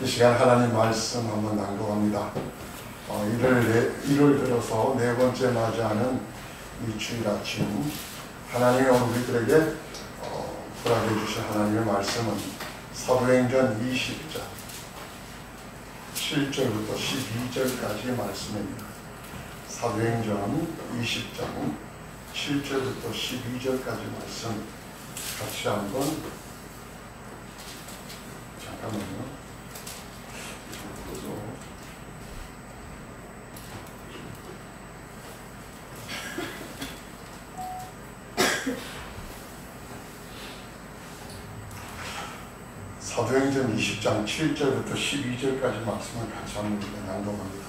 이 시간 하나님 말씀 한번 낭독합니다. 1월 들어서 네 번째 맞이하는 이 주일 아침 하나님이 우리들에게 허락해 주신 하나님의 말씀은 사도행전 20장 7절부터 12절까지의 말씀입니다. 사도행전 20장 7절부터 12절까지 말씀 같이 한번 잠깐만요. 사도행전 20장 7절부터 12절까지 말씀을 같이 한번 낭독합니다.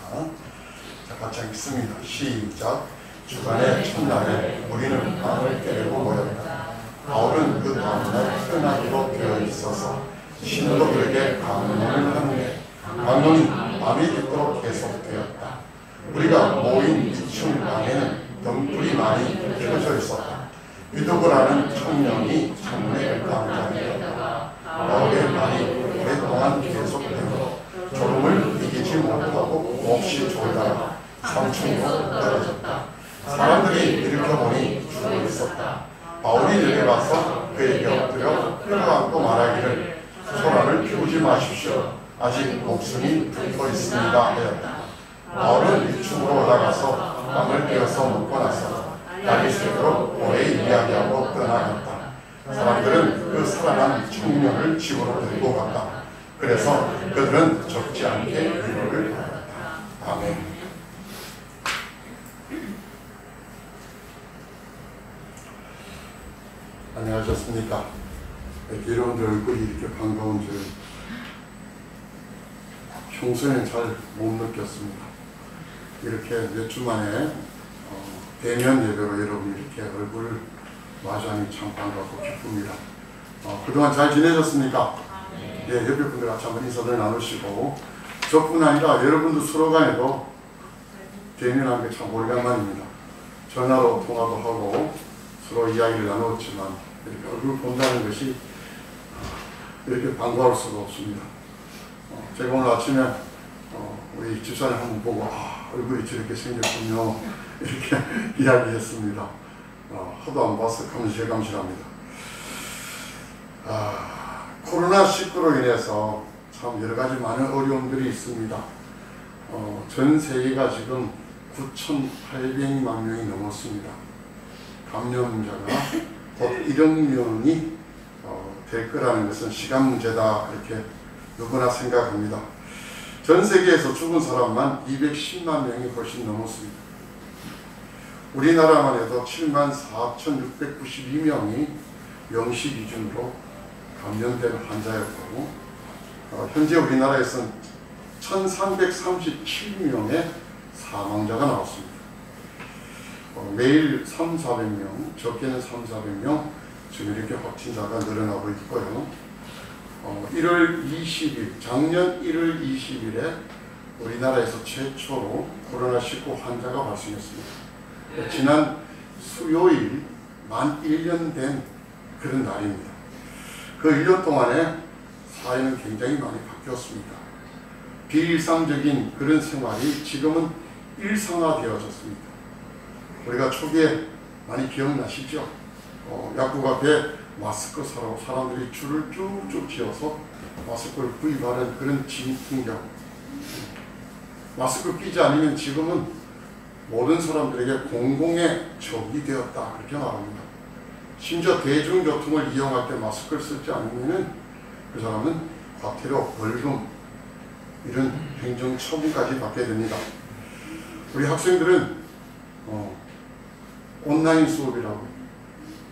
자, 같이 읽습니다. 시작. 주간의 첫날에 우리는 밤을 깨고 모였다. 바울은 그 다음날 떠나기로 되어 있어서 신도들에게 강론을 하는데 강론이 밤이 깊도록 계속되었다. 우리가 모인 2층 방에는 등불이 많이 켜져 있었다. 유도고라는 청년이 창문에 앉아있다가 바울의 말이 오랫동안 계속되고 졸음을 이기지 못하고 몹시 졸다가 3층으로 떨어졌다. 사람들이 일으켜보니 죽어 있었다. 바울이 내려가서 그에게 엎드려 끌어안고 말하기를 소란을 피우지 마십시오. 아직 목숨이 붙어 있습니다 하였다. 바울은 1층으로 올라가서 빵을 떼어서 먹고 나서 날이 새도록 오래 이야기하고 떠나갔다. 사람들은 그 살아난 청년을 집으로 데리고 갔다. 그래서 그들은 적지 않게 위로를 받았다. 아멘. 안녕하셨습니까? 여러분들 얼굴이 이렇게 반가운 줄 평소에는 잘 못 느꼈습니다. 이렇게 몇 주 만에 대면 예배로 여러분이 이렇게 얼굴을 마주하니 참 반갑고 기쁩니다. 그동안 잘 지내셨습니까? 예, 옆에 분들 같이 한번 인사를 나누시고, 저뿐 아니라 여러분도 서로 간에도 대면하는 게 참 오래간만입니다. 전화로 통화도 하고 서로 이야기를 나눴지만 이렇게 얼굴 본다는 것이 이렇게 반가울 수가 없습니다. 제가 오늘 아침에 우리 집사님 한번 보고 얼굴이 저렇게 생겼군요 이렇게 이야기했습니다. 하도 안 봐서 감실합니다. 코로나19로 인해서 참 여러가지 많은 어려움들이 있습니다. 전 세계가 지금 9,800만 명이 넘었습니다. 감염자가 곧 1억 명이 될 거라는 것은 시간 문제다 그렇게 누구나 생각합니다. 전 세계에서 죽은 사람만 210만 명이 훨씬 넘었습니다. 우리나라만 해도 74,692명이 영시 기준으로 감염된 환자였고 현재 우리나라에서는 1,337명의 사망자가 나왔습니다. 매일 300~400명, 적게는 300~400명 지금 이렇게 확진자가 늘어나고 있고요. 1월 20일, 작년 1월 20일에 우리나라에서 최초로 코로나19 환자가 발생했습니다. 지난 수요일 만 1년 된 그런 날입니다. 그 1년 동안에 사회는 굉장히 많이 바뀌었습니다. 비일상적인 그런 생활이 지금은 일상화되어졌습니다. 우리가 초기에 많이 기억나시죠? 약국 앞에 마스크 사러 사람들이 줄을 쭉쭉 지어서 마스크를 구입하는 그런 풍경. 마스크 끼지 않으면 지금은 모든 사람들에게 공공의 적이 되었다 그렇게 말합니다. 심지어 대중교통을 이용할 때 마스크를 쓰지 않으면 그 사람은 과태료, 벌금 이런 행정처분까지 받게 됩니다. 우리 학생들은 온라인 수업이라고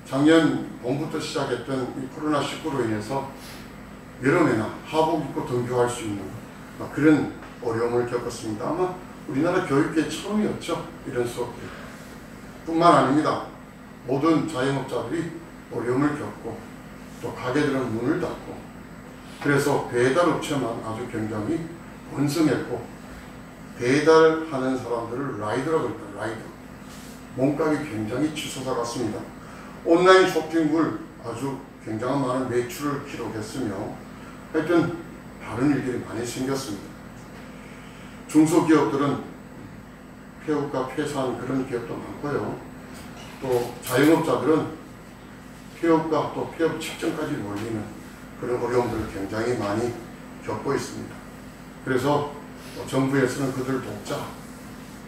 작년 봄부터 시작했던 이 코로나19로 인해서 여름에나 하복 입고 등교할 수 있는 그런 어려움을 겪었습니다. 아마 우리나라 교육계 처음이었죠. 이런 수업들이. 뿐만 아닙니다. 모든 자영업자들이 어려움을 겪고 또 가게들은 문을 닫고 그래서 배달업체만 아주 굉장히 번성했고 배달하는 사람들을 라이더라고 합니다. 라이더. 몸값이 굉장히 치솟아갔습니다. 온라인 쇼핑몰 아주 굉장한 많은 매출을 기록했으며 하여튼 다른 일들이 많이 생겼습니다. 중소기업들은 폐업과 폐사한 그런 기업도 많고요. 또 자영업자들은 폐업과 또 폐업 직전까지 몰리는 그런 어려움들을 굉장히 많이 겪고 있습니다. 그래서 정부에서는 그들을 돕자.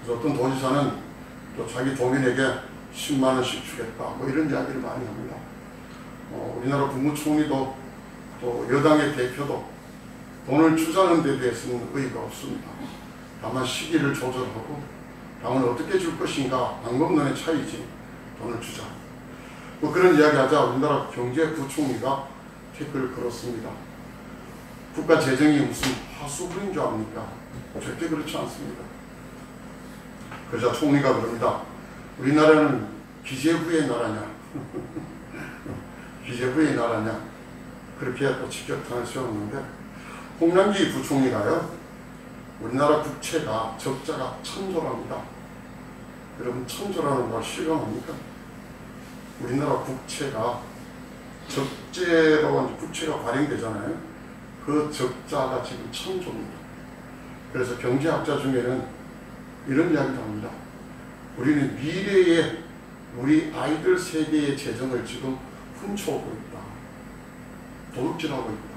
그래서 어떤 도지사는 또 자기 도민에게 10만 원씩 주겠다. 뭐 이런 이야기를 많이 합니다. 우리나라 국무총리도 또 여당의 대표도 돈을 주자는 데 대해서는 의의가 없습니다. 다만 시기를 조절하고 당은 어떻게 줄 것인가 방법론의 차이지 돈을 주자. 뭐 그런 이야기하자 우리나라 경제부총리가 태클을 걸었습니다. 국가 재정이 무슨 하수구인 줄 압니까? 절대 그렇지 않습니다. 그러자 총리가 그럽니다. 우리나라는 기재부의 나라냐? 기재부의 나라냐? 그렇게 또 직격탄을 세웠는데 홍남기 부총리가요. 우리나라 국채가 적자가 1000조랍니다. 여러분 1000조라는 걸 실감합니까? 우리나라 국채가 적재로 국채가 발행되잖아요. 그 적자가 지금 1000조입니다. 그래서 경제학자 중에는 이런 이야기도 합니다. 우리는 미래의 우리 아이들 세대의 재정을 지금 훔쳐오고 있다. 도둑질하고 있다.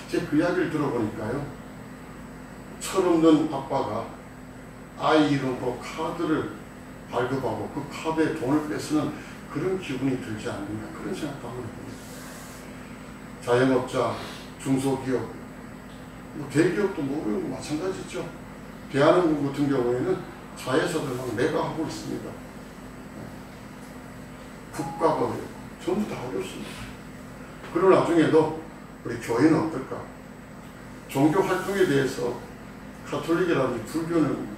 제가 그 이야기를 들어보니까요. 철없는 아빠가 아이 이름으로 카드를 발급하고 그 카드에 돈을 뺏는 그런 기분이 들지 않느냐. 그런 생각도 합니다. 자영업자, 중소기업, 뭐 대기업도 뭐 마찬가지죠. 대한항공 같은 경우에는 자회사들 막 매각하고 있습니다. 국가가 전부 다 어렵습니다. 그런 와중에도 우리 교회는 어떨까? 종교 활동에 대해서 가톨릭이라든지 불교는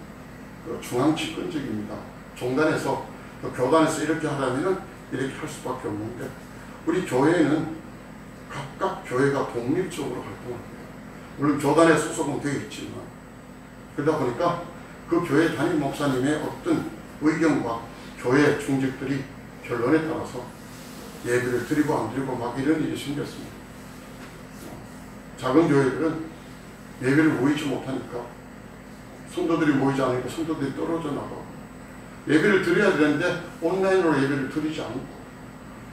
중앙 집권적입니다. 종단에서 교단에서 이렇게 하라면 이렇게 할 수밖에 없는데 우리 교회는 각각 교회가 독립적으로 활동합니다. 물론 교단에 소속은 되어 있지만 그러다 보니까 그 교회 담임 목사님의 어떤 의견과 교회 중직들이 결론에 따라서 예배를 드리고 안 드리고 막 이런 일이 생겼습니다. 작은 교회들은 예배를 모이지 못하니까 성도들이 모이지 않으니까 성도들이 떨어져 나가고 예배를 드려야 되는데 온라인으로 예배를 드리지 않고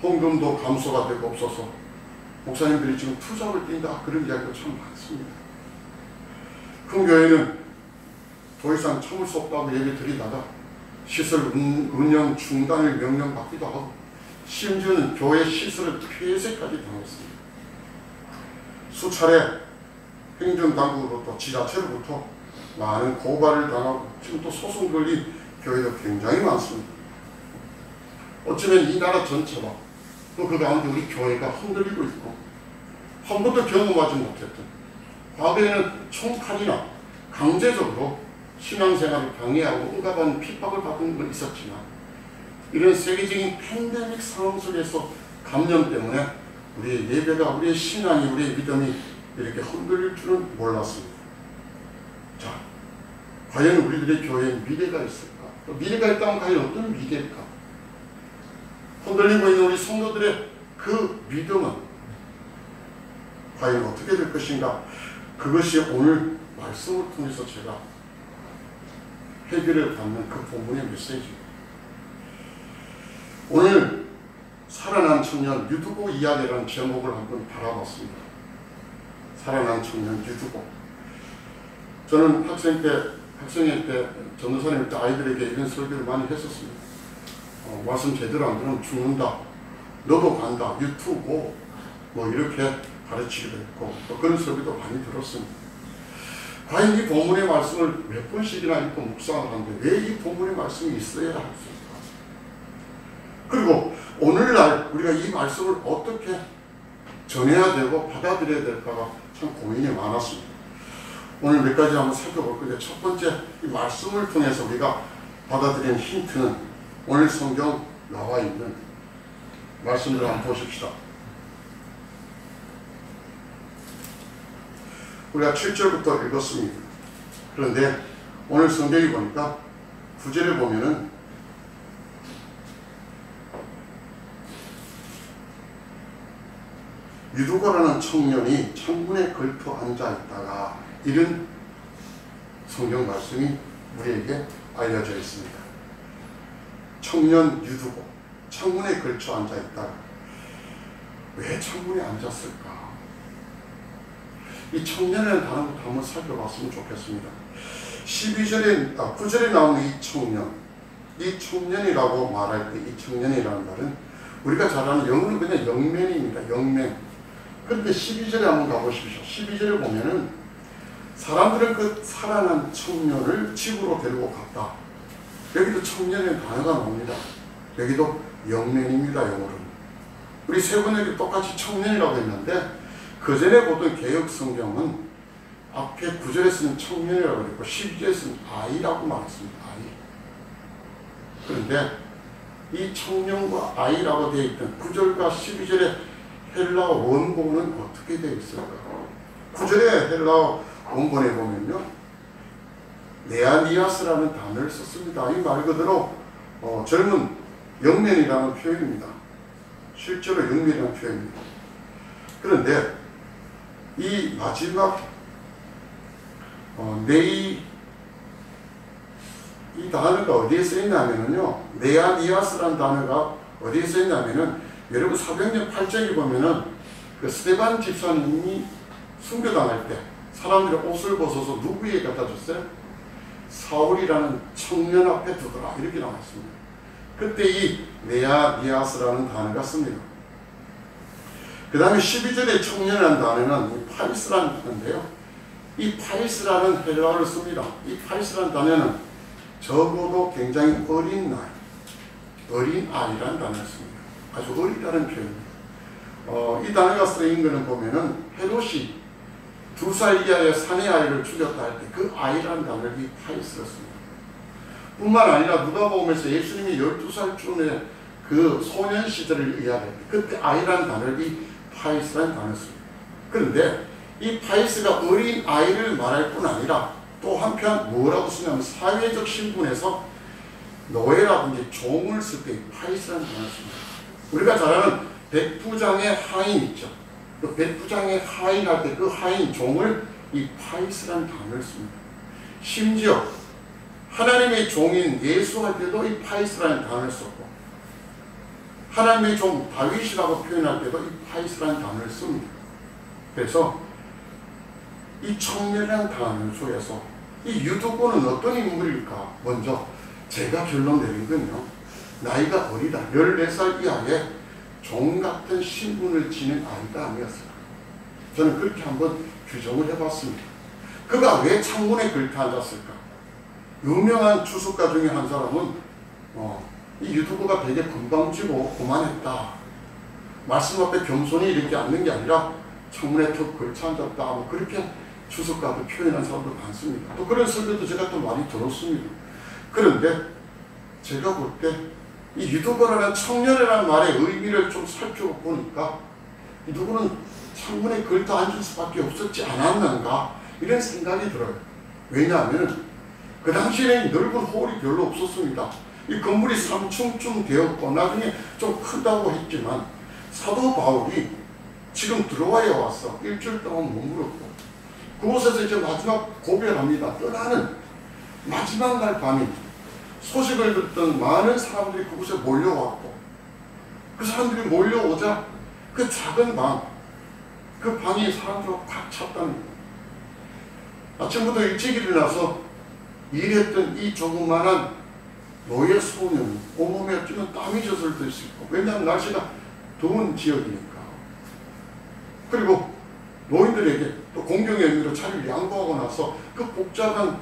헌금도 감소가 되고 없어서 목사님들이 지금 투잡을 뛴다 그런 이야기가 참 많습니다. 큰 교회는 더 이상 참을 수 없다고 예배 드리다가 시설 운영 중단을 명령받기도 하고 심지어는 교회 시설을 폐쇄까지 당했습니다. 수차례 행정당국으로부터 지자체로부터 많은 고발을 당하고 지금 또 소송 걸린 교회도 굉장히 많습니다. 어쩌면 이 나라 전체가 또 그 가운데 우리 교회가 흔들리고 있고 한 번도 경험하지 못했던 과거에는 총칼이나 강제적으로 신앙생활을 방해하고 온갖 핍박을 받은 건 있었지만 이런 세계적인 팬데믹 상황 속에서 감염 때문에 우리의 예배가 우리의 신앙이 우리의 믿음이 이렇게 흔들릴 줄은 몰랐습니다. 자, 과연 우리들의 교회에 미래가 있을까? 또 미래가 있다면 과연 어떤 미래일까? 흔들리고 있는 우리 성도들의 그 믿음은 과연 어떻게 될 것인가? 그것이 오늘 말씀을 통해서 제가 해결을 받는 그 본문의 메시지입니다. 오늘 살아난 청년 유두고 이야기라는 제목을 한번 바라봤습니다. 살아난 청년 유두고. 저는 학생일 때 전도사님 때 아이들에게 이런 설교를 많이 했었습니다. 말씀 제대로 안 들으면 죽는다. 너도 간다. 유튜브 뭐 이렇게 가르치기도 했고 또 그런 설교도 많이 들었습니다. 과연 이 본문의 말씀을 몇 번씩이나 읽고 묵상을 하는데 왜 이 본문의 말씀이 있어야 할까? 그리고 오늘날 우리가 이 말씀을 어떻게 전해야 되고 받아들여야 될까가 참 고민이 많았습니다. 오늘 몇 가지 한번 살펴볼 건데 첫 번째 이 말씀을 통해서 우리가 받아들이는 힌트는 오늘 성경 나와 있는 말씀을 한번 보십시다. 우리가 7절부터 읽었습니다. 그런데 오늘 성경이 보니까 9절에 보면은 유두고라는 청년이 창문에 걸터 앉아 있다가 이런 성경 말씀이 우리에게 알려져 있습니다. 청년 유두고, 창문에 걸쳐 앉아 있다가 왜 창문에 앉았을까? 이 청년이라는 단어부터 한번 살펴봤으면 좋겠습니다. 9절에 나오는 이 청년이라고 말할 때 이 청년이라는 말은 우리가 잘 아는 영어는 그냥 영맨입니다. 영맨. 그런데 12절에 한번 가보십시오. 12절에 보면은 사람들은 그 살아난 청년을 집으로 데리고 갔다. 여기도 청년의 단어가 나옵니다. 여기도 영맨입니다. 영어로는. 우리 세 번역이 똑같이 청년이라고 했는데 그 전에 보던 개혁 성경은 앞에 9절에서는 청년이라고 했고 12절에서는 아이라고 말했습니다. 아이. 그런데 이 청년과 아이라고 되어 있던 9절과 12절의 헬라어 원본은 어떻게 되어 있을까? 9절의 헬라어 원본에 보면요, 네아니아스라는 단어를 썼습니다. 이 말 그대로 젊은 영맨이라는 표현입니다. 실제로 영맨이라는 표현입니다. 그런데 이 마지막 이 단어가 어디에 쓰였냐면요, 네아니아스라는 단어가 어디에 쓰였냐면은 여러분 사도행전 8장에 보면은 그 스데반 집사님이 순교당할 때 사람들이 옷을 벗어서 누구에게 갖다 줬어요? 사울이라는 청년 앞에 두더라, 이렇게 나와 있습니다. 그때 이 네아니아스라는 단어가 씁니다. 그 다음에 12절에 청년이라는 단어는 파리스라는 단어인데요, 이 파리스라는 헬라어를 씁니다. 이 파리스라는 단어는 적어도 굉장히 어린 나이, 어린 아이라는 단어를 씁니다. 아주 어리다는 표현입니다. 이 단어가 쓰인 것은 보면은 헤롯이 2살 이하의 사내 아이를 죽였다 할 때 그 아이라는 단어를 이 파리스로 씁니다. 뿐만 아니라 누가복음에서 예수님이 12살쯤에 그 소년 시절을 이야기할 때 그때 아이라는 단어를 이 파리스라는 단어를 씁니다. 그런데 이 파리스가 어린 아이를 말할 뿐 아니라 또 한편 뭐라고 쓰냐면 사회적 신분에서 노예라든지 종을 쓸 때 파리스라는 단어를 씁니다. 우리가 잘 아는 백부장의 하인 있죠. 그 백부장의 하인 할 때 그 하인 종을 이 파리스라는 단어를 씁니다. 심지어 하나님의 종인 예수 할 때도 이 파리스라는 단어를 썼고 하나님의 종 다윗이라고 표현할 때도 이 파리스라는 단어를 씁니다. 그래서 이 청년이라는 단어 속에서 이 유두고는 어떤 인물일까? 먼저 제가 결론 내린 건요, 나이가 어리다, 14살 이하의 종 같은 신분을 지닌 아이가 아니었을까. 저는 그렇게 한번 규정을 해봤습니다. 그가 왜 창문에 걸터 앉았을까? 유명한 주석가 중에 한 사람은 이 유두고가 되게 건방지고 고만했다, 말씀 앞에 겸손히 이렇게 앉는 게 아니라 창문에 턱 걸쳐 앉았다, 뭐 그렇게 주석가도 표현한 사람도 많습니다. 또 그런 설교도 제가 또 많이 들었습니다. 그런데 제가 볼 때 이 유두고라는 청년이라는 말의 의미를 좀 살펴보니까 이 누구는 창문에 걸터 앉을 수밖에 없었지 않았는가, 이런 생각이 들어요. 왜냐하면 그 당시에는 넓은 홀이 별로 없었습니다. 이 건물이 3층쯤 되었고 나중에 좀 크다고 했지만 사도 바울이 지금 들어와야 왔어. 일주일 동안 머물었고 그곳에서 이제 마지막 고백을 합니다. 떠나는 마지막 날 밤이 소식을 듣던 많은 사람들이 그곳에 몰려왔고 그 사람들이 몰려오자 그 작은 방, 그 방이 사람들로 꽉 찼다는 거예요. 아침부터 일찍 일어나서 일했던 이 조그만한 노예 소년, 온몸에 어쩌면 땀이 젖을 수 있고, 왜냐하면 날씨가 더운 지역이니까. 그리고 노인들에게 또 공경의 의미로 자리를 양보하고 나서 그 복잡한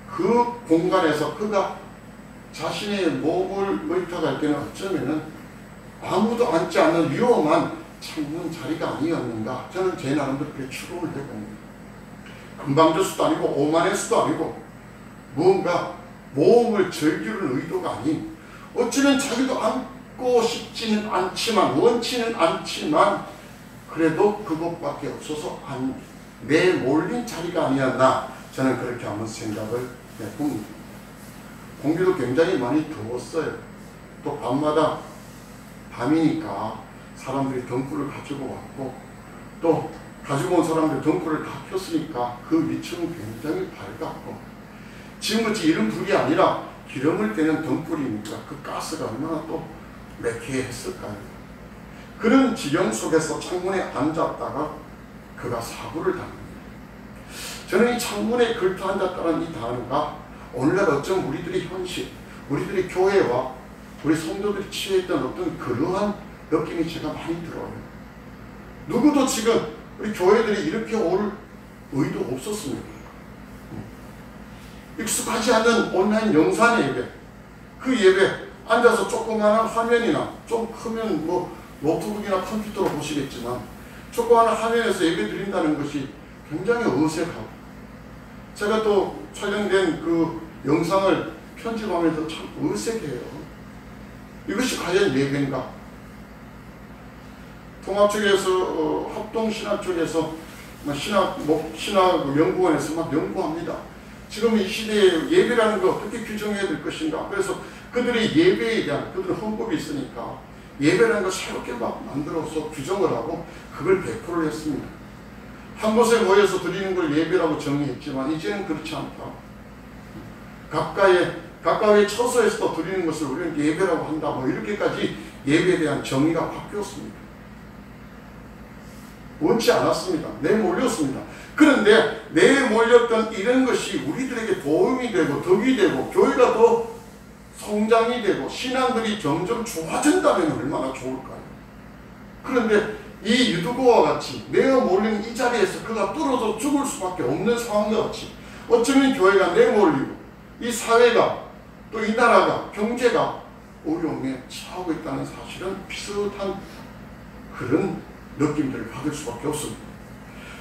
그 공간에서 그가 자신의 몸을 의탁할 때는 어쩌면은 아무도 앉지 않는 위험한 창문 자리가 아니었는가, 저는 제 나름대로 그렇게 추론을 해봅니다. 금방져수도 아니고 오만해서도 아니고 무언가 모험을 즐기는 의도가 아닌, 어찌는 자기도 앉고 싶지는 않지만 원치는 않지만 그래도 그것밖에 없어서 내몰린 자리가 아니었나, 저는 그렇게 한번 생각을 해봅니다. 공기도 굉장히 많이 더웠어요. 또 밤마다 밤이니까 사람들이 등불을 가지고 왔고 또 가지고 온 사람들 등불을 다 켰으니까 그 위층은 굉장히 밝았고, 지금같이 이런 불이 아니라 기름을 떼는 등불이니까 그 가스가 얼마나 또 매캐했을까요? 그런 지경 속에서 창문에 앉았다가 그가 사고를 당합니다. 저는 이 창문에 걸터 앉았다는 이 단어가 오늘날 어쩜 우리들의 현실, 우리들의 교회와 우리 성도들이 취했던 어떤 그러한 느낌이 제가 많이 들어요. 누구도 지금 우리 교회들이 이렇게 올 의도 없었습니다. 익숙하지 않은 온라인 영상 예배, 그 예배 앉아서 조그마한 화면이나 좀 크면 뭐 노트북이나 컴퓨터로 보시겠지만 조그마한 화면에서 예배 드린다는 것이 굉장히 어색하고, 제가 또 촬영된 그 영상을 편집하면서 참 어색해요. 이것이 과연 예배인가? 통합 쪽에서 합동신학 쪽에서 신학 연구원에서 막 연구합니다. 지금 이 시대에 예배라는 걸 어떻게 규정해야 될 것인가? 그래서 그들의 예배에 대한 그들의 헌법이 있으니까 예배라는 걸 새롭게 막 만들어서 규정을 하고 그걸 배포를 했습니다. 한 곳에 모여서 드리는 걸 예배라고 정의했지만 이제는 그렇지 않다. 각각의 처소에서 드리는 것을 우리는 예배라고 한다. 뭐 이렇게까지 예배에 대한 정의가 바뀌었습니다. 원치 않았습니다. 내몰렸습니다. 그런데 내몰렸던 이런 것이 우리들에게 도움이 되고 덕이 되고 교회가 더 성장이 되고 신앙들이 점점 좋아진다면 얼마나 좋을까요? 그런데 이 유두고와 같이 내어 몰린 이 자리에서 그가 뚫어져 죽을 수밖에 없는 상황과 같이 어쩌면 교회가 내몰리고 이 사회가 또 이 나라가 경제가 어려움에 처하고 있다는 사실은 비슷한 그런 느낌들을 받을 수밖에 없습니다.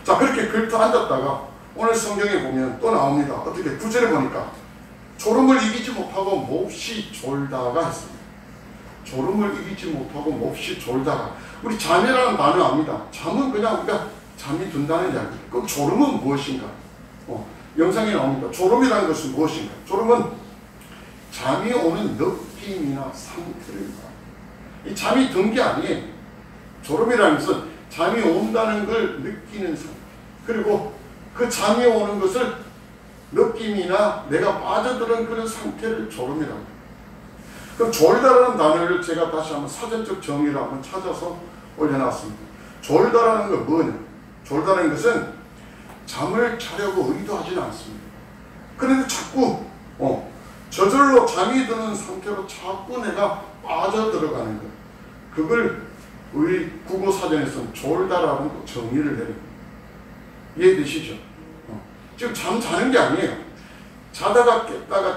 자, 그렇게 걸터 앉았다가 오늘 성경에 보면 또 나옵니다. 어떻게 9절에 보니까 졸음을 이기지 못하고 몹시 졸다가 했습니다. 졸음을 이기지 못하고 몹시 졸다가. 우리 잠이라는 단어 압니다. 잠은 그냥 우리가 잠이 든다는 이야기. 그럼 졸음은 무엇인가? 영상에 나옵니다. 졸음이라는 것은 무엇인가? 졸음은 잠이 오는 느낌이나 상태를 말합니다. 이 잠이 든 게 아니에요. 졸음이라는 것은 잠이 온다는 걸 느끼는 상태, 그리고 그 잠이 오는 것을 느낌이나 내가 빠져드는 그런 상태를 졸음이라고 합니다. 그럼 졸다라는 단어를 제가 다시 한번 사전적 정의를 한번 찾아서 올려놨습니다. 졸다라는 건 뭐냐? 졸다라는 것은 잠을 자려고 의도하지는 않습니다. 그런데 자꾸 저절로 잠이 드는 상태로 자꾸 내가 빠져들어가는 것, 그걸 우리 국어사전에서는 졸다라는 정의를 내립니다. 이해되시죠? 지금 잠 자는 게 아니에요. 자다가 깼다가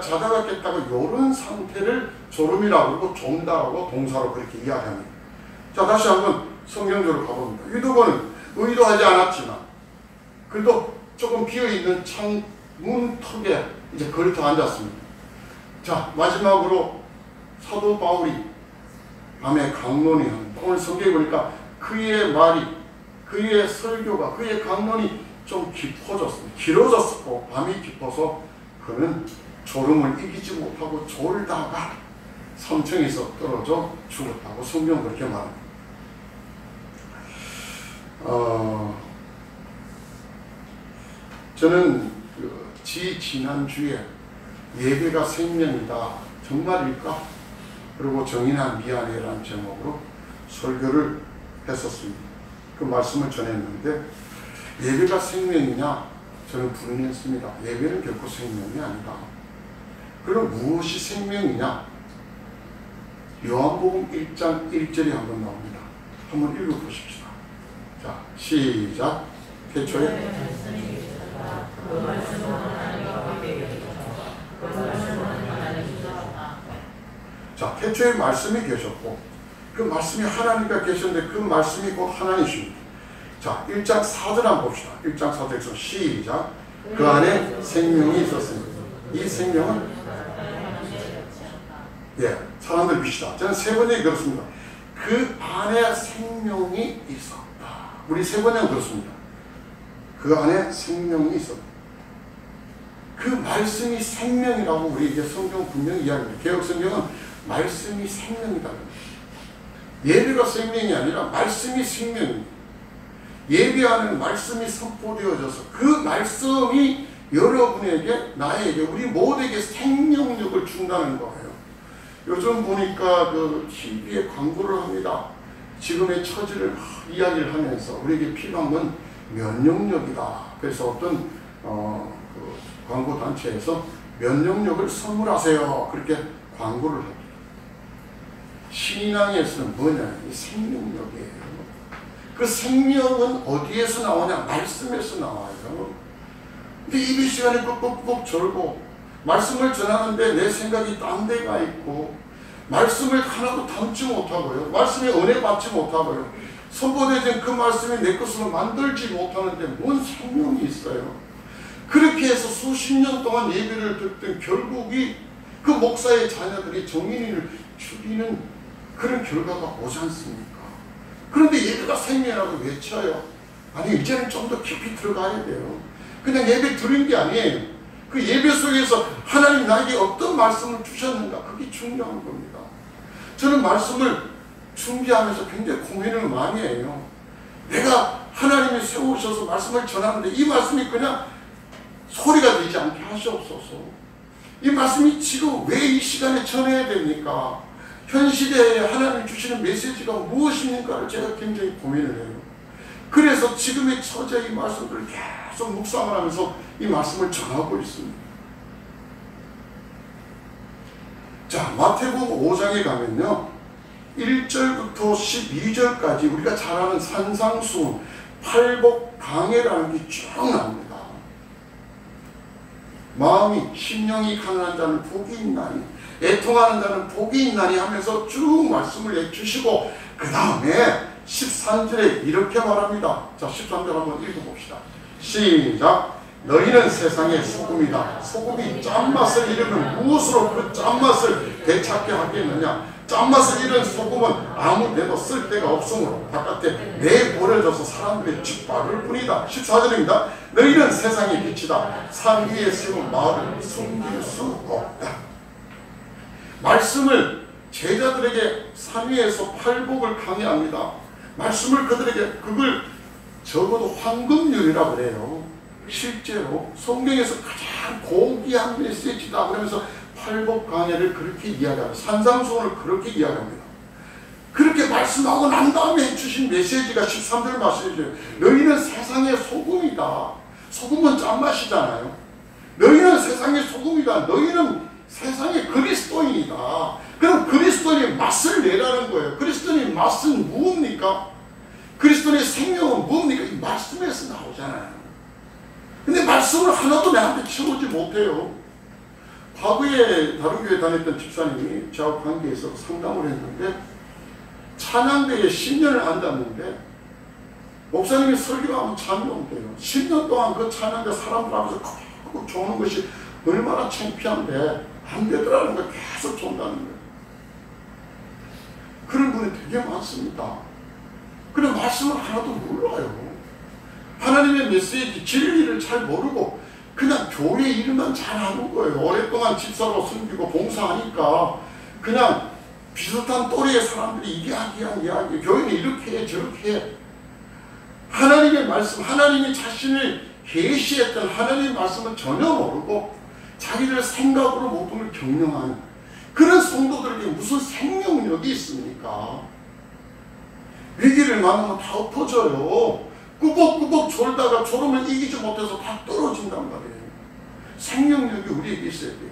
이런 상태를 졸음이라고 그러고 존다라고 동사로 그렇게 이야기합니다. 자, 다시 한번 성경적으로 가봅니다. 유두고는 의도하지 않았지만 그래도 조금 비어있는 창문 턱에 이제 걸터 앉았습니다. 자, 마지막으로 사도 바울이 밤에 강론이 합니다. 오늘 성경에 보니까 그의 말이, 그의 설교가, 그의 강론이 좀 깊어졌습니다. 길어졌고 밤이 깊어서 그는 졸음을 이기지 못하고 졸다가 삼층에서 떨어져 죽었다고 성경은 그렇게 말합니다. 저는 지난주에 예배가 생명이다, 정말일까? 그리고 정인아 미안해라는 제목으로 설교를 했었습니다. 그 말씀을 전했는데 예배가 생명이냐? 저는 불응했습니다. 예배는 결코 생명이 아니다. 그럼 무엇이 생명이냐? 요한복음 1장 1절이 한번 나옵니다. 한번 읽어보십시다. 자, 시작. 태초에 자, 태초에 말씀이 계셨고 그 말씀이 하나님과 계셨는데 그 말씀이 곧 하나님이십니다. 자, 1장 4절 한번 봅시다. 1장 4절에서 시작. 그 안에 생명이 있었습니다. 이 생명은 사람들 봅시다. 저는 세 번째 그렇습니다. 그 안에 생명이 있었다. 우리 세 번째는 그렇습니다. 그 안에 생명이 있었다. 그 말씀이 생명이라고 우리 이제 성경 분명히 이야기합니다. 개혁 성경은 말씀이 생명이다. 예배가 생명이 아니라 말씀이 생명입니다. 예배하는 말씀이 선포되어져서 그 말씀이 여러분에게, 나에게, 우리 모두에게 생명력을 준다는 거예요. 요즘 보니까 그 TV에 광고를 합니다. 지금의 처지를 이야기를 하면서 우리에게 필요한 건 면역력이다. 그래서 어떤 그 광고 단체에서 면역력을 선물하세요. 그렇게 광고를 합니다. 신앙에서는 뭐냐? 이 생명력이에요. 그 생명은 어디에서 나오냐? 말씀에서 나와요. 근데 예배 시간에 꾹꾹꾹 졸고 말씀을 전하는데 내 생각이 딴 데가 있고 말씀을 하나도 담지 못하고요. 말씀에 은혜 받지 못하고요. 선포되어진 그 말씀이 내 것으로 만들지 못하는데 뭔 생명이 있어요. 그렇게 해서 수십 년 동안 예배를 듣던 결국이 그 목사의 자녀들이 정인이를 죽이는 그런 결과가 오지 않습니까? 그런데 예배가 생명이라고 외쳐요. 아니, 이제는 좀 더 깊이 들어가야 돼요. 그냥 예배 드린 게 아니에요. 그 예배 속에서 하나님 나에게 어떤 말씀을 주셨는가, 그게 중요한 겁니다. 저는 말씀을 준비하면서 굉장히 고민을 많이 해요. 내가 하나님이 세우셔서 말씀을 전하는데 이 말씀이 그냥 소리가 되지 않게 하시옵소서. 이 말씀이 지금 왜 이 시간에 전해야 됩니까? 현 시대에 하나님이 주시는 메시지가 무엇입니까를 제가 굉장히 고민을 해요. 그래서 지금의 처지의 이 말씀들을 계속 묵상을 하면서 이 말씀을 전하고 있습니다. 자, 마태복음 5장에 가면요, 1절부터 12절까지 우리가 잘 아는 산상수훈, 팔복강해라는 게 쭉 나옵니다. 마음이, 심령이 가난한 자는 복이 있나니, 애통하는 자는 복이 있나니 하면서 쭉 말씀을 해주시고, 그 다음에 13절에 이렇게 말합니다. 자, 13절 한번 읽어봅시다. 시작. 너희는 세상의 소금이다. 소금이 짠맛을 잃으면 무엇으로 그 짠맛을 되찾게 하겠느냐. 짠맛을 잃은 소금은 아무 데도 쓸 데가 없으므로 바깥에 내버려져서 사람들의 짓밟을 뿐이다. 14절입니다. 너희는 세상의 빛이다. 산 위에 세운 마을을 숨길 수 없다. 말씀을 제자들에게 산 위에서 팔복을 강의합니다. 말씀을 그들에게, 그걸 적어도 황금률이라고 그래요. 실제로 성경에서 가장 고귀한 메시지다 그러면서 팔복 강해를 그렇게 이야기합니다. 산상수훈을 그렇게 이야기합니다. 그렇게 말씀하고 난 다음에 해주신 메시지가 13절 말씀이죠. 너희는 세상의 소금이다. 소금은 짠맛이잖아요. 너희는 세상의 소금이다. 너희는 세상의 그리스도인이다. 그럼 그리스도인의 맛을 내라는 거예요. 그리스도인의 맛은 무엇입니까? 그리스도인의 생명은 무엇입니까? 이 말씀에서 나오잖아요. 근데 말씀을 하나도 내한테 채우지 못해요. 과거에 다른 교회 다녔던 집사님이 저하고 관계에 있어서 상담을 했는데 찬양대에 10년을 앉았는데 목사님이 설교하면 잠이 온대요. 10년 동안 그 찬양대 사람들 앞에서 콕콕 조는 것이 얼마나 창피한데 안 되더라는 걸 계속 존다는 거예요. 그런 분이 되게 많습니다. 그래 말씀을 하나도 몰라요. 하나님의 메시지, 진리를 잘 모르고 그냥 교회 일만 잘하는 거예요. 오랫동안 집사로 섬기고 봉사하니까 그냥 비슷한 또래의 사람들이 이야기 교회는 이렇게 해 저렇게 해. 하나님의 말씀, 하나님이 자신을 계시했던 하나님의 말씀은 전혀 모르고 자기들 생각으로 모든 걸 경영하는 그런 성도들에게 무슨 생명력이 있습니까? 위기를 만나면 다 엎어져요. 꾸벅꾸벅 졸다가 졸음을 이기지 못해서 다 떨어진단 말이에요. 생명력이 우리에게 있어야 돼요.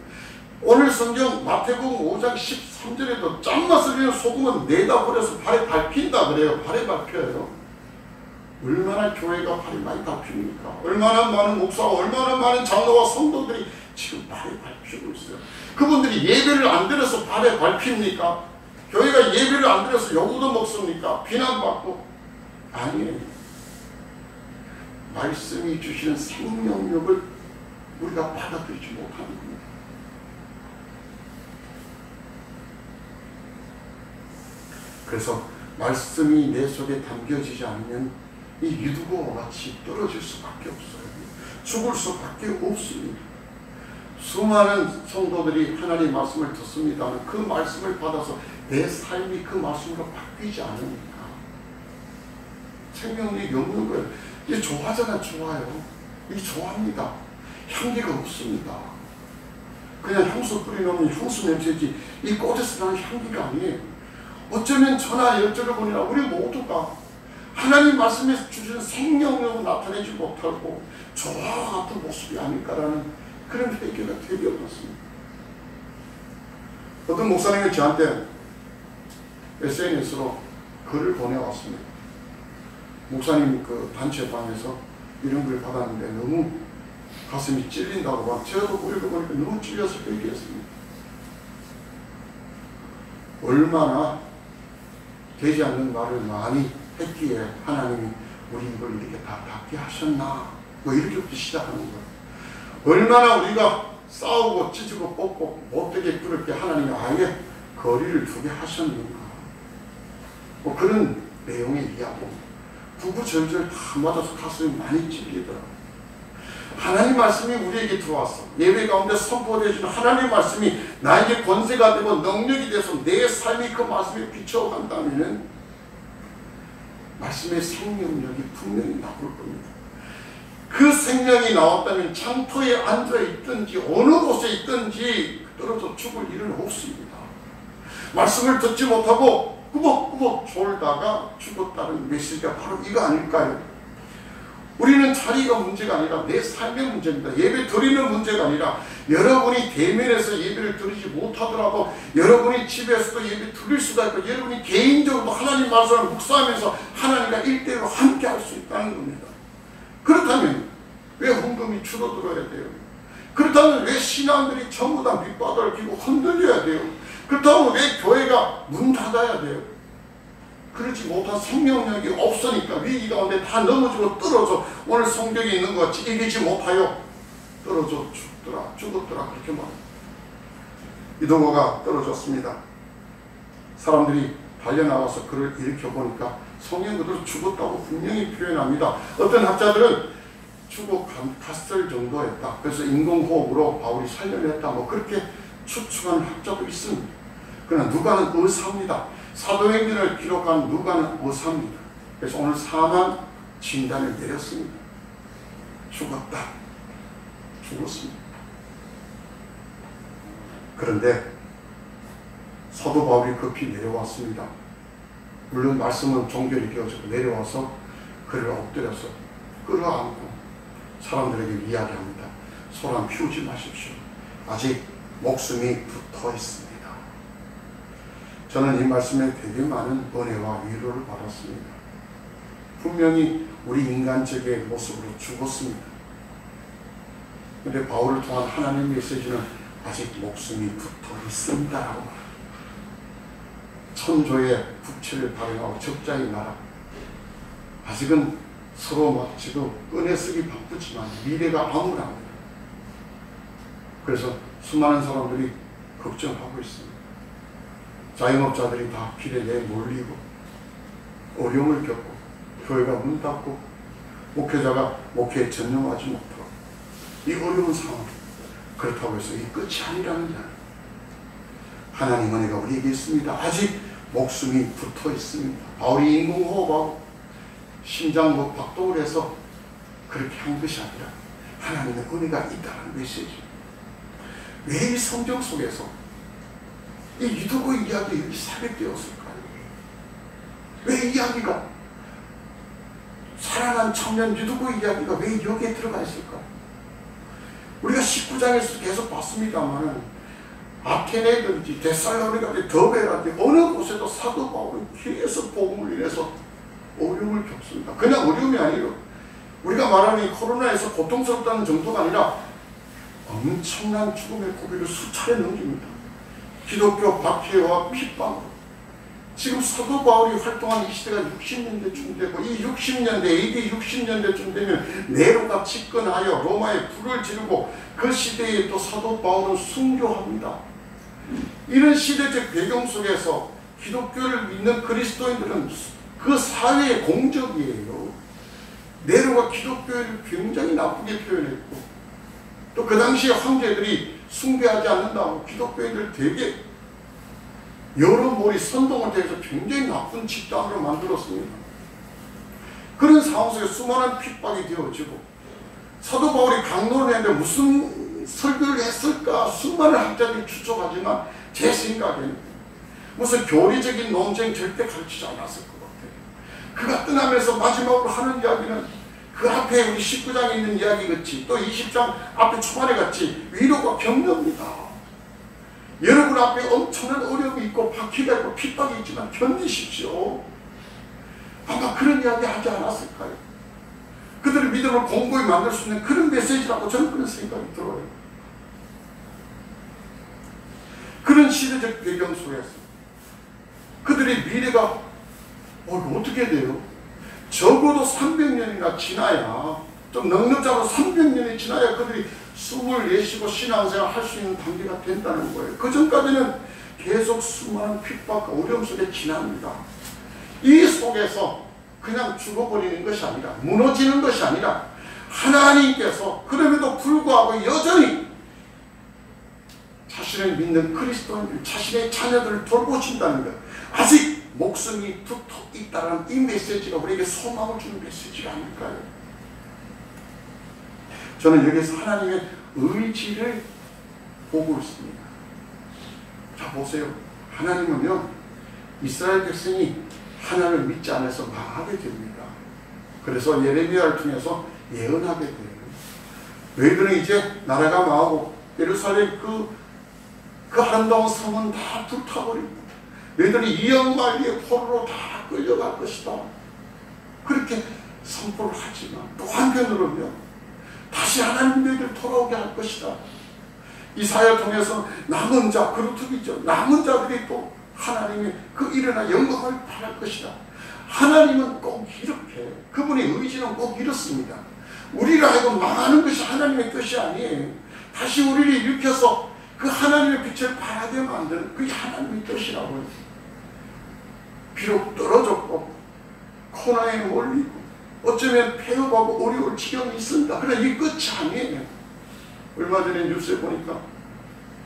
오늘 성경 마태복음 5장 13절에도 짠맛을 잃은 소금은 내다 버려서 발에 밟힌다 그래요. 발에 밟혀요. 얼마나 교회가 발이 많이 밟힙니까? 얼마나 많은 목사와 얼마나 많은 장로와 성도들이 지금 발에 밟히고 있어요. 그분들이 예배를 안 드려서 발에 밟힙니까? 교회가 예배를 안 드려서 욕도 먹습니까? 비난받고? 아니에요. 말씀이 주시는 생명력을 우리가 받아들이지 못하는 겁니다. 그래서 말씀이 내 속에 담겨지지 않으면 이 유두고와 같이 떨어질 수밖에 없어요. 죽을 수밖에 없습니다. 수많은 성도들이 하나님의 말씀을 듣습니다만 그 말씀을 받아서 내 삶이 그 말씀으로 바뀌지 않으니까 생명력이 없는 거예요. 이게 좋아하잖아. 좋아요. 이게 좋아합니다. 향기가 없습니다. 그냥 향수 뿌려놓으면 향수 냄새지 이 꽃에서 나는 향기가 아니에요. 어쩌면 저나 여러분이나 우리 모두가 하나님 말씀에서 주시는 생명력을 나타내지 못하고 조화와 같은 모습이 아닐까라는 그런 회개가 되어봤습니다. 어떤 목사님이 저한테 SNS로 글을 보내왔습니다. 목사님 그 단체방에서 이런 글 받았는데 너무 가슴이 찔린다고 막 저도 읽어보니까 너무 찔려서 회개했습니다. 얼마나 되지 않는 말을 많이 했기에 하나님이 우리 이걸 이렇게 다 닫게 하셨나 뭐 이렇게부터 시작하는 거예요. 얼마나 우리가 싸우고 찢고 뽑고 못되게 그렇게 하나님이 아예 거리를 두게 하셨는가 뭐 그런 내용의 이야기입니다. 구구절절 다 맞아서 가슴이 많이 찔리더라고요. 하나님 말씀이 우리에게 들어왔어. 예배 가운데 선포되어지는 하나님 말씀이 나에게 권세가 되고 능력이 돼서 내 삶이 그 말씀에 비춰간다면 말씀의 생명력이 분명히 나올 겁니다. 그 생명이 나왔다면 장터에 앉아있든지 어느 곳에 있든지 떨어져 죽을 일은 없습니다. 말씀을 듣지 못하고 꾸벅꾸벅 졸다가 죽었다는 메시지가 바로 이거 아닐까요? 우리는 자리가 문제가 아니라 내 삶의 문제입니다. 예배 드리는 문제가 아니라 여러분이 대면에서 예배를 드리지 못하더라도 여러분이 집에서도 예배 드릴 수가 있고 여러분이 개인적으로 하나님 말씀을 묵상하면서 하나님과 1대1로 함께 할 수 있다는 겁니다. 그렇다면 왜 헌금이 줄어들어야 돼요? 그렇다면 왜 신앙들이 전부 다 밑바닥을 끼고 흔들려야 돼요? 그렇다면 왜 교회가 문 닫아야 돼요? 그렇지 못한 생명력이 없으니까 위기 가운데 다 넘어지고 떨어져 오늘 성경에 있는 것 같이 이기지 못하여 떨어져 죽었더라 그렇게 말합니다. 이동호가 떨어졌습니다. 사람들이 달려나와서 그를 일으켜보니까 성경 그대로 죽었다고 분명히 표현합니다. 어떤 학자들은 죽어갔을 정도였다. 그래서 인공호흡으로 바울이 살려냈다. 뭐 그렇게 추측하는 학자도 있습니다. 그러나 누가는 의사입니다. 사도행전을 기록한 누가는 의사입니다. 그래서 오늘 사망 진단을 내렸습니다. 죽었다. 죽었습니다. 그런데 사도 바울이 급히 내려왔습니다. 물론 말씀은 종결이 되어지고 내려와서 그를 엎드려서 끌어안고 사람들에게 이야기합니다. 소란 피우지 마십시오. 아직 목숨이 붙어 있습니다. 저는 이 말씀에 되게 많은 은혜와 위로를 받았습니다. 분명히 우리 인간적인 모습으로 죽었습니다. 그런데 바울을 통한 하나님의 메시지는 아직 목숨이 붙어 있습니다라고 말합니다. 천조의 국채를 발행하고 적자의 나라. 아직은 서로 막 지금 은혜 쓰기 바쁘지만 미래가 암울합니다. 그래서 수많은 사람들이 걱정하고 있습니다. 자영업자들이 다 길에 내몰리고 어려움을 겪고 교회가 문 닫고 목회자가 목회에 전념하지 못하고 이 어려운 상황. 그렇다고 해서 이 끝이 아니라는 자. 하나님 은혜가 우리에게 있습니다. 아직 목숨이 붙어 있습니다. 바울이 인공호흡하고 심장 박동을 해서 그렇게 한 것이 아니라 하나님의 은혜가 있다는 메시지. 왜 이 성경 속에서 이 유두고 이야기 이렇게 삽입되었을까요? 왜 이야기가 살아난 청년 유두고 이야기가 왜 여기에 들어가 있을까요? 우리가 19장에서 계속 봤습니다만 아테네든지 데살로니가든지 더베라든지 어느 곳에도 사도 바울은 계속 복음을 인해서 어려움을 겪습니다. 그냥 어려움이 아니에요. 우리가 말하는 이 코로나에서 고통스럽다는 정도가 아니라 엄청난 죽음의 고비를 수차례 넘깁니다. 기독교 박해와 핍박. 지금 사도 바울이 활동한 이 시대가 60년대쯤 되고 이 60년대 AD 60년대쯤 되면 네로가 집권하여 로마에 불을 지르고 그 시대에 또 사도 바울은 순교합니다. 이런 시대적 배경 속에서 기독교를 믿는 그리스도인들은 그 사회의 공적이에요. 네로가 기독교를 굉장히 나쁘게 표현했고 또 그 당시에 황제들이 숭배하지 않는다고 기독교인들 되게 여러 몰이 선동을 대해서 굉장히 나쁜 집단으로 만들었습니다. 그런 상황 속에 수많은 핍박이 되어지고 사도 바울이 강론을 했는데 무슨 설교를 했을까 수많은 학자들이 추측하지만 제 생각에는 무슨 교리적인 논쟁 절대 가르치지 않았을 것 같아요. 그가 떠나면서 마지막으로 하는 이야기는 그 앞에 우리 19장에 있는 이야기 같이 또 20장 앞에 초반에 같이 위로가 격려입니다. 여러분 앞에 엄청난 어려움이 있고 박해가 있고 핍박이 있지만 견디십시오. 아마 그런 이야기 하지 않았을까요? 그들의 믿음을 공고히 만들 수 있는 그런 메시지라고 저는 그런 생각이 들어요. 그런 시대적 배경 속에서 그들의 미래가 이거 어떻게 돼요? 적어도 300년이나 지나야, 좀 넉넉자로 300년이 지나야 그들이 숨을 내쉬고 신앙생활 할 수 있는 단계가 된다는 거예요. 그 전까지는 계속 수많은 핍박과 어려움 속에 지납니다. 이 속에서 그냥 죽어버리는 것이 아니라, 무너지는 것이 아니라 하나님께서 그럼에도 불구하고 여전히 자신을 믿는 그리스도인들, 자신의 자녀들을 돌보신다는 것, 아직 목숨이 붙어 있다는 이 메시지가 우리에게 소망을 주는 메시지가 아닐까요? 저는 여기서 하나님의 의지를 보고 있습니다. 자, 보세요. 하나님은요, 이스라엘 백성이 하나님을 믿지 않아서 망하게 됩니다. 그래서 예레미야를 통해서 예언하게 돼요. 너희들은 이제 나라가 망하고 예루살렘 그 아름다운 성은 다 불타버리고 너희들이 이역만리의 포로로 다 끌려갈 것이다. 그렇게 선포를 하지만 또 한편으로는요, 다시 하나님 너희들 돌아오게 할 것이다. 이사야를 통해서 남은 자, 그루트기죠. 남은 자들이 또 하나님의 그 일어나 영광을 바랄 것이다. 하나님은 꼭 이렇게, 그분의 의지는 꼭 이렇습니다. 우리를 하여금 망하는 것이 하나님의 뜻이 아니에요. 다시 우리를 일으켜서 그 하나님의 빛을 발하게 만드는 그게 하나님의 뜻이라고요. 비록 떨어졌고 코너에 몰리고 어쩌면 폐업하고 어려울 지경이 있습니다. 그러나 이 끝이 아니에요. 얼마 전에 뉴스에 보니까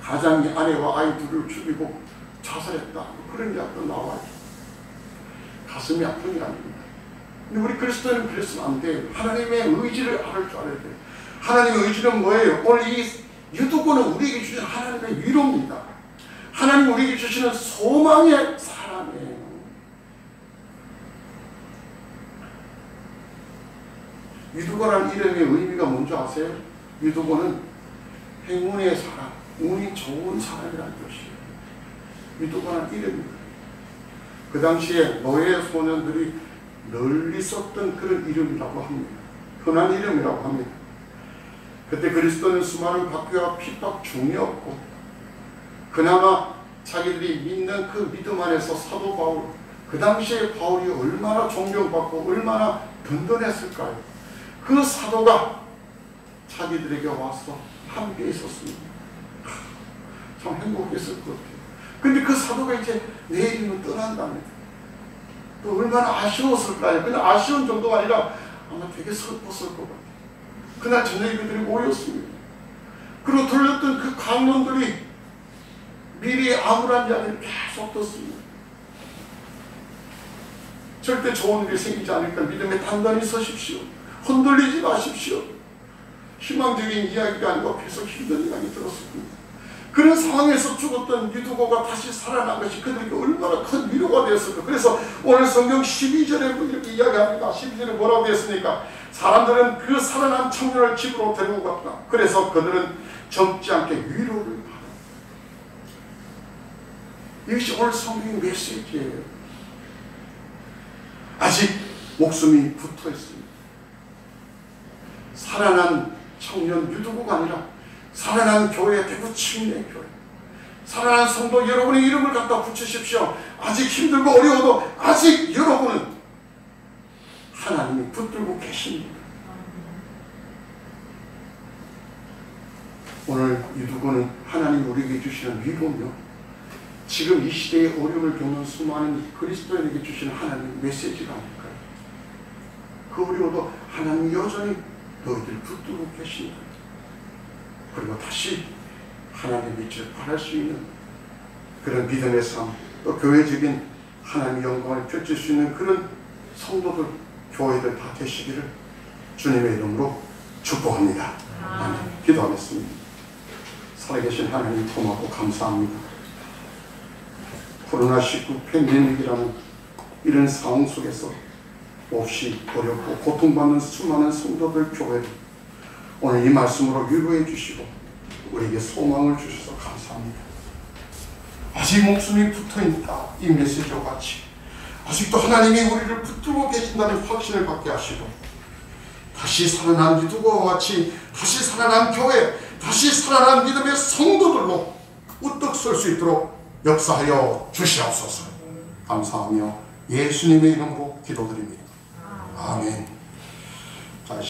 가장이 아내와 아이 둘을 죽이고 자살했다. 그런 이야기도 나와요. 가슴이 아픈 게 아닙니다. 근데 우리 그리스도인은 그랬으면 안 돼요. 하나님의 의지를 알을 줄 알아야 돼요. 하나님의 의지는 뭐예요? 오늘 이 유두고는 우리에게 주신 하나님의 위로입니다. 하나님 우리에게 주시는 소망의 사랑이에요. 유두고라는 이름의 의미가 뭔지 아세요? 유두고는 행운의 사람, 운이 좋은 사람이라는 뜻이에요. 유두고라는 이름입니다. 그 당시에 노예 소년들이 널리 썼던 그런 이름이라고 합니다. 흔한 이름이라고 합니다. 그때 그리스도는 수많은 박해와 핍박 중이었고 그나마 자기들이 믿는 그 믿음 안에서 사도 바울, 그 당시에 바울이 얼마나 존경받고 얼마나 든든했을까요? 그 사도가 자기들에게 와서 함께 있었습니다. 참 행복했을 것 같아요. 근데 그 사도가 이제 내일이면 떠난답니다. 또 얼마나 아쉬웠을까요? 그냥 아쉬운 정도가 아니라 아마 되게 슬펐을 것 같아요. 그날 저녁에 그들이 모였습니다. 그리고 들렸던 그 강론들이 미리 암울한 이야기를 계속 듣습니다. 절대 좋은 일이 생기지 않으니까 믿음에 단단히 서십시오. 흔들리지 마십시오. 희망적인 이야기가 아니고 계속 힘든 이야기 들었습니다. 그런 상황에서 죽었던 유두고가 다시 살아난 것이 그들에게 얼마나 큰 위로가 되었을까. 그래서 오늘 성경 12절에 이렇게 이야기합니다. 12절에 뭐라고 되었습니까? 사람들은 그 살아난 청년을 집으로 데리고 갔다. 그래서 그들은 적지 않게 위로를 받았다. 이것이 오늘 성경의 메시지예요. 아직 목숨이 붙어 있습니다. 살아난 청년 유두고가 아니라 살아난 교회, 대구 침례교회, 살아난 성도 여러분의 이름을 갖다 붙이십시오. 아직 힘들고 어려워도 아직 여러분은 하나님이 붙들고 계십니다. 오늘 유두고는 하나님 우리에게 주시는 위로며 지금 이 시대의 어려움을 겪는 수많은 그리스도인에게 주시는 하나님의 메시지가 아닐까요? 그 어려워도 하나님이 여전히 너희들 붙들고 계신다. 그리고 다시 하나님의 빛을 발할 수 있는 그런 믿음의 삶, 또 교회적인 하나님의 영광을 펼칠 수 있는 그런 성도들 교회들 다 되시기를 주님의 이름으로 축복합니다. 아멘. 기도하겠습니다. 살아계신 하나님 고맙고 감사합니다. 코로나19 팬데믹이라는 이런 상황 속에서 몹시 어렵고 고통받는 수많은 성도들 교회를 오늘 이 말씀으로 위로해 주시고 우리에게 소망을 주셔서 감사합니다. 아직 목숨이 붙어있다 이 메시지와 같이 아직도 하나님이 우리를 붙들고 계신다는 확신을 갖게 하시고 다시 살아난 기도와 같이 다시 살아난 교회, 다시 살아난 믿음의 성도들로 우뚝 설 수 있도록 역사하여 주시옵소서. 감사하며 예수님의 이름으로 기도드립니다. 아멘.